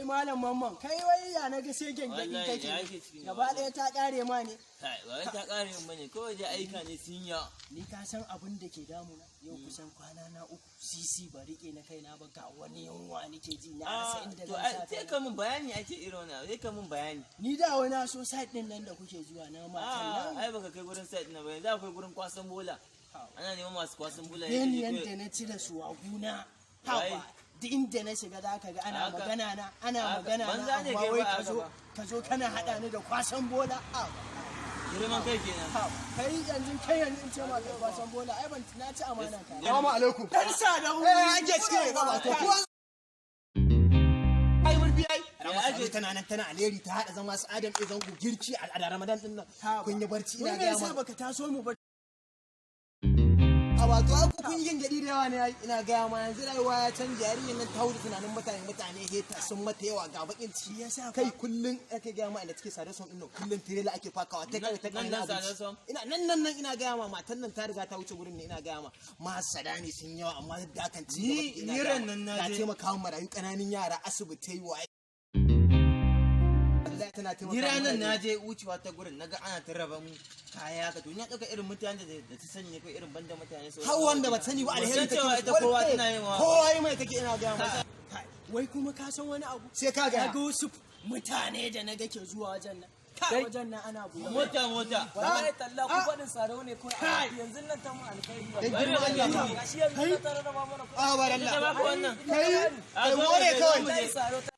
kai malam mamman kai wai ya naga sai gengedi kake gaba ɗaya ta ƙare ma ne kai ba wai ta ƙare min bane kawai dai aika ne sun ya ni ka san abin da ke damuna yau kusan kwana na 3 sisi ba rike na kaina ba ga wani yunwa nake ji na rasa inda zan sa sai ka mun bayani ake irin wannan sai ka mun bayani ni da wani so site din nan da kuke zuwa na matan nan ai baka kai gurin site din ba yanzu akwai gurin kwasan bola ana neman masu kwasan bola ne yanda na cire su a guna haba duk inda na shiga za ka ga ana magana na amma wai ka zo kana haɗa ni da kwasan bola girman kai kenan kai yanzu in ce ma kai kwasan bola ai ban na ci amana ka assalamu alaikum dan sa da hu ake cike ba to kuwa ai mulbi ai Ramazan tana nan tana aleri ta haɗa zama su Adam Izangu girki a Ramadan din nan kun yi barci ina ga ma baka taso mu ba a wato aku kun yin gadi da yawa ne ina gaya ma yanzu rayuwa ya canja yarinyar nan ta hudu tunanin mutane heta sun mata yawa ga bakin ci yasa kai kullun ake gaya ma inda take sare son dinnan kullun tirela ake fakawa ta kai ta kan ina nan ina gaya ma matan nan ta riga ta wuce gurin ne ina gaya ma sadani sun yawa amma da kan ci ni ran nan na je taimaka marayu kananin yara asibitai wa ni ranar na je wucewa ta gurin naga ana ta raba mu kaya ka to ni dauka irin mutane da ta sani ne ko irin banda mutane so har wanda ba sani ba alheri take ita kowa tana yin wa kowa mai take ina ga mata wai kuma ka san wani abu sai ka ga wasu mutane da naga ke zuwa wajen nan wajen nan ana buga mota wallahi talla ku fadin sarau ne ko yanzu nan ta mu alkhairi wallahi gashi yanzu na tare da ba mana a baralla wannan kai more kawai